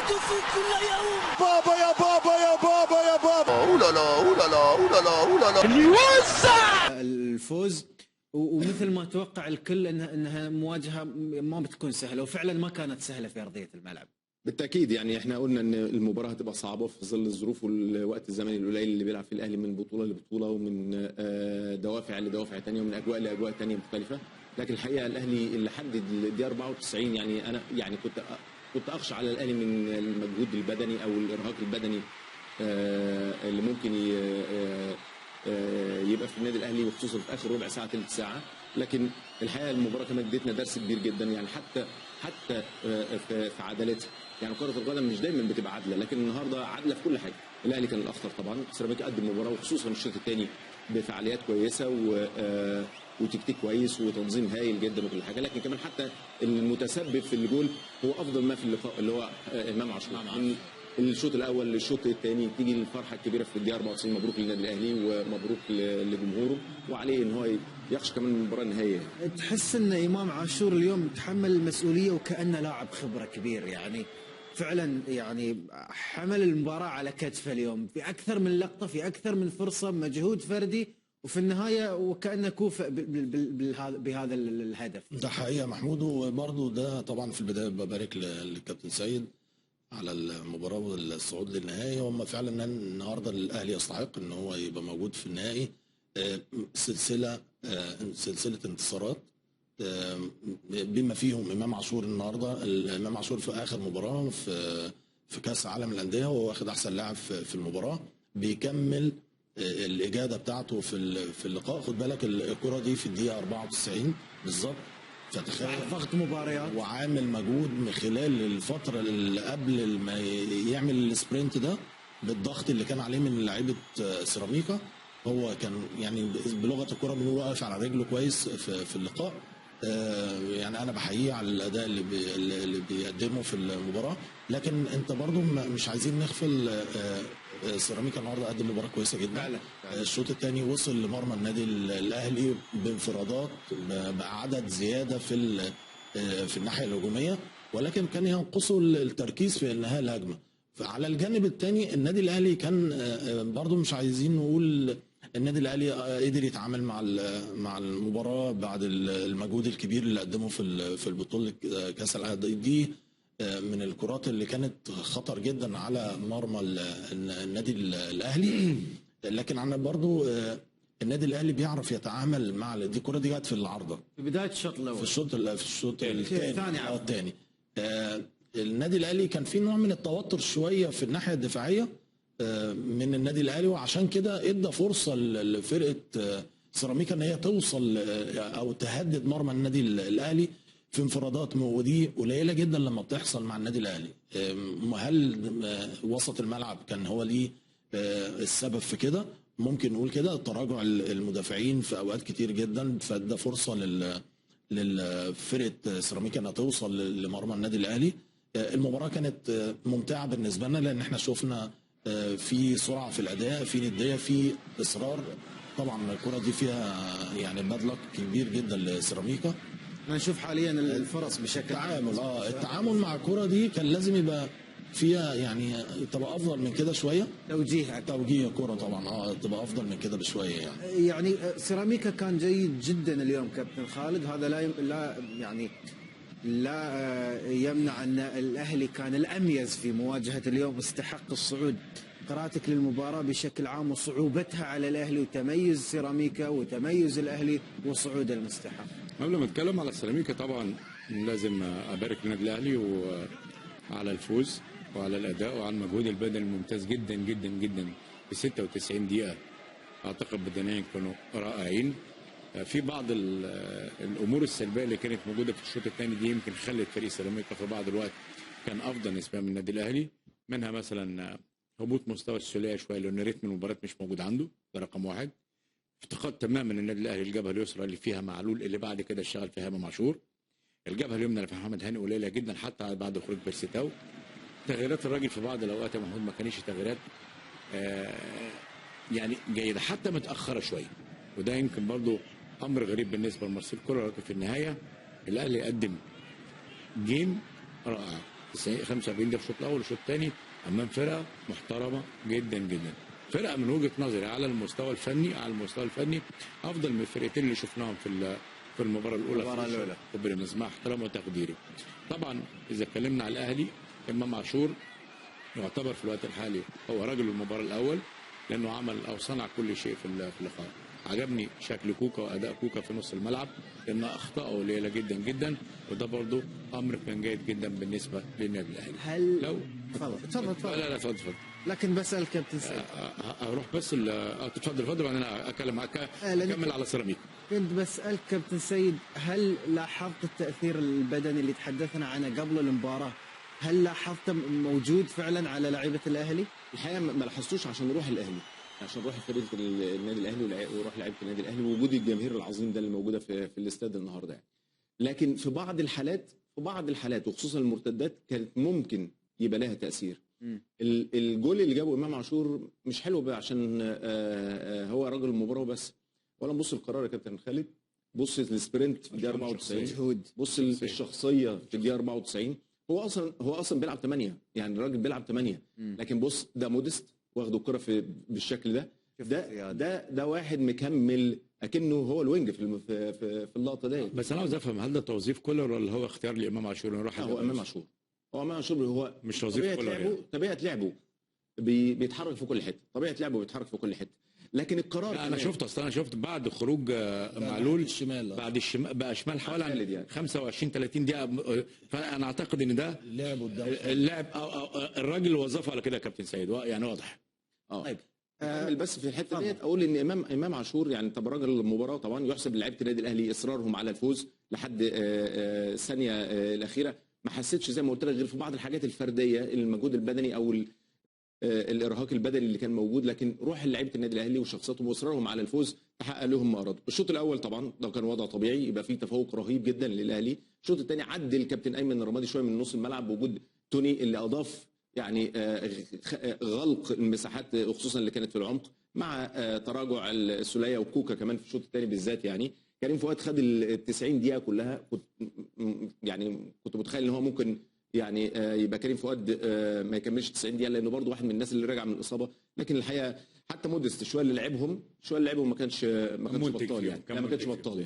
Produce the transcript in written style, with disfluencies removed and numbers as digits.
يحدث كل يوم. بابا يا بابا يا بابا يا بابا. اولالا اولالا اولالا اولالا اللي يوزع الفوز. ومثل ما توقع الكل انها مواجهه ما بتكون سهله، وفعلا ما كانت سهله في ارضيه الملعب. بالتاكيد يعني احنا قلنا ان المباراه هتبقى صعبه في ظل الظروف والوقت الزمني القليل اللي بيلعب فيه الاهلي من بطوله لبطوله، ومن دوافع لدوافع ثانيه، ومن اجواء لاجواء ثانيه مختلفه. لكن الحقيقه الاهلي اللي حدد الدقيقه 94 يعني انا يعني كنت اخشى على الاهلي من المجهود البدني او الارهاق البدني اللي ممكن يبقى في النادي الاهلي، وخصوصا في اخر ربع ساعه ثلث ساعه. لكن الحقيقه المباراه كمان ادتنا درس كبير جدا، يعني حتى في عدالتها. يعني كره القدم مش دايما بتبقى عادله، لكن النهارده عادله في كل حاجه. الاهلي كان الاخطر طبعا، سيراميكا قدم مباراه وخصوصا الشوط الثاني بفعاليات كويسه وتكتيك كويس وتنظيم هايل جدا وكل حاجه. لكن كمان حتى المتسبب في الجول هو افضل ما في اللقاء اللي هو امام عاشور. من الشوط الاول للشوط الثاني تيجي الفرحه الكبيره في الدقيقه 94. مبروك للنادي الاهلي ومبروك لجمهوره، وعليه ان هو يخشى كمان المباراه النهائيه. تحس ان امام عاشور اليوم تحمل المسؤوليه وكانه لاعب خبره كبير، يعني فعلا يعني حمل المباراه على كتفه اليوم في اكثر من لقطه، في اكثر من فرصه، مجهود فردي، وفي النهايه وكانه كوفئ بهذا الهدف. ده حقيقه محمود. وبرضه ده طبعا في البدايه ببارك للكابتن سيد على المباراه والصعود للنهائي. هم فعلا النهارده الاهلي يستحق ان هو يبقى موجود في النهائي. سلسله انتصارات بما فيهم امام عاشور. النهارده امام عاشور في اخر مباراه في كاس عالم الانديه هو واخد احسن لاعب في المباراه، بيكمل الاجاده بتاعته في اللقاء. خد بالك الكره دي في الدقيقه 94 بالظبط، فتخيل ضغط مباريات وعامل مجهود من خلال الفتره اللي قبل ما يعمل السبرنت ده بالضغط اللي كان عليه من لعيبه سيراميكا. هو كان يعني بلغه الكره بنقول واقف على رجله كويس في اللقاء. يعني انا بحييه على الاداء اللي بيقدمه في المباراه. لكن انت برضو مش عايزين نغفل سيراميكا النهارده قدم مباراه كويسه جدا. الشوط الثاني وصل لمرمى النادي الاهلي بانفرادات بعدد زياده في الناحيه الهجوميه، ولكن كان ينقصه التركيز في انهاء الهجمه. فعلى الجانب الثاني النادي الاهلي كان برضو مش عايزين نقول النادي الاهلي قدر يتعامل مع المباراه بعد المجهود الكبير اللي قدمه في البطوله كاس العالم دي. من الكرات اللي كانت خطر جدا على مرمى النادي الاهلي. لكن انا برضو النادي الاهلي بيعرف يتعامل مع دي. الكره دي جت في العارضه في بدايه الشوط الاول، في الشوط الثاني. النادي الاهلي كان في نوع من التوتر شويه في الناحيه الدفاعيه من النادي الاهلي، وعشان كده ادى فرصه لفرقه سيراميكا ان هي توصل او تهدد مرمى النادي الاهلي في انفرادات، ودي قليله جدا لما بتحصل مع النادي الاهلي. هل وسط الملعب كان هو ليه السبب في كده؟ ممكن نقول كده. تراجع المدافعين في اوقات كتير جدا فادى فرصه للفرقه سيراميكا انها توصل لمرمى النادي الاهلي. المباراه كانت ممتعه بالنسبه لنا لان احنا شفنا في سرعه في الاداء، في نديه، في اصرار. طبعا الكره دي فيها يعني باد لك كبير جدا لسيراميكا. نشوف حاليا الفرص بشكل تعامل التعامل مع الكره دي كان لازم يبقى فيها يعني تبقى افضل من كده شويه. توجيه الكره طبعا تبقى افضل من كده بشويه. يعني سيراميكا كان جيد جدا اليوم كابتن خالد. هذا لا يمنع ان الاهلي كان الاميز في مواجهه اليوم واستحق الصعود. قراءتك للمباراه بشكل عام وصعوبتها على الاهلي وتميز سيراميكا وتميز الاهلي وصعود المستحق. قبل ما اتكلم على سيراميكا طبعا لازم ابارك للنادي الاهلي وعلى الفوز وعلى الاداء وعلى المجهود البدني الممتاز جدا جدا جدا في 96 دقيقه. اعتقد بدنيا كانوا رائعين. في بعض الامور السلبيه اللي كانت موجوده في الشوط الثاني دي يمكن خلت فريق سيراميكا في بعض الوقت كان افضل نسبه من النادي الاهلي. منها مثلا هبوط مستوى السوليه شويه لان رتم المباراه مش موجود عنده، ده رقم واحد. افتقاد تماما النادي الاهلي الجبهه اليسرى اللي فيها معلول اللي بعد كده اشتغل فيها امام عاشور. الجبهه اليمنى اللي في محمد هاني قليله جدا حتى بعد خروج بيرسيتاو. تغييرات الراجل في بعض الاوقات يا محمود ما كانش تغييرات يعني جيده، حتى متاخره شويه، وده يمكن برضو امر غريب بالنسبه لمارسيل كولر. في النهايه الاهلي قدم جيم رائع 45 دقيقه في الشوط الاول والشوط الثاني امام فرقه محترمه جدا جدا. فرقه من وجهه نظري على المستوى الفني افضل من الفرقتين اللي شفناهم في المباراه الاولى وبريمز، مع احترامي وتقديري. طبعا اذا اتكلمنا على الاهلي، امام عاشور يعتبر في الوقت الحالي هو رجل المباراه الاول، لانه عمل او صنع كل شيء في اللقاء. عجبني شكل كوكا واداء كوكا في نص الملعب، لان اخطائه قليله جدا جدا، وده برضو امر كان جيد جدا بالنسبه للنادي الاهلي. هل لو تفضل لا اتفضل لكن بسال كابتن سيد، اروح بس اتفضل وبعدين اكمل على سيراميكا. كنت بسالك كابتن سيد، هل لاحظت التاثير البدني اللي تحدثنا عنه قبل المباراه، هل لاحظته موجود فعلا على لاعيبه الاهلي؟ الحقيقه ما لاحظتوش عشان نروح الاهلي، عشان نروح فرقه النادي الاهلي وروح لعيبه النادي الاهلي ووجود الجماهير العظيم ده اللي موجوده في الاستاد النهارده يعني. لكن في بعض الحالات وخصوصا المرتدات كانت ممكن يبقى لها تاثير. الجول اللي جابه امام عاشور مش حلو بقى عشان هو راجل المباراه بس، ولا نبص القرار يا كابتن خالد، بص السبرنت في الدقيقه 94، بص الشخصيه في الدقيقه 94، هو اصلا بيلعب 8، يعني الراجل بيلعب 8، لكن بص ده مودست واخد الكره بالشكل ده واحد مكمل اكنه هو الوينج في اللقطه دي. بس انا عاوز افهم، هل ده توظيف كولر ولا هو اختيار لامام عاشور انه يروح؟ هو امام عاشور، هو مش توظيف كولر يعني. طبيعه لعبه بيتحرك في كل حته، لكن القرار انا شفت بعد خروج معلول الشمال بعد الشمال بقى شمال حوالي يعني 25 30 دقيقه، فانا اعتقد ان ده اللعب الراجل اللي وظفه على كده يا كابتن سيد، يعني واضح. طيب بس في الحته ديت اقول ان امام عاشور يعني طب راجل المباراه طبعا يحسب لعيبه النادي الاهلي اصرارهم على الفوز لحد الثانيه الاخيره. ما حسيتش زي ما قلت لك غير في بعض الحاجات الفرديه، المجهود البدني او الارهاق البدني اللي كان موجود، لكن روح لعيبه النادي الاهلي وشخصيتهم واصرارهم على الفوز تحقق لهم ما ارادوا. الشوط الاول طبعا لو كان وضع طبيعي يبقى فيه تفوق رهيب جدا للاهلي. الشوط الثاني عدل الكابتن ايمن الرمادي شويه من نص الملعب بوجود توني اللي اضاف يعني غلق المساحات وخصوصا اللي كانت في العمق، مع تراجع السوليه وكوكا كمان في الشوط الثاني بالذات. يعني كريم فؤاد خد ال 90 دقيقه كلها، كنت متخيل ان هو ممكن يعني يبقى كريم فؤاد ما يكملش 90 دقيقه، لانه برضه واحد من الناس اللي راجع من الاصابه. لكن الحقيقه حتى مودست شويه اللي لعبهم ما كانش بطال يعني، ما كانش بطال يعني.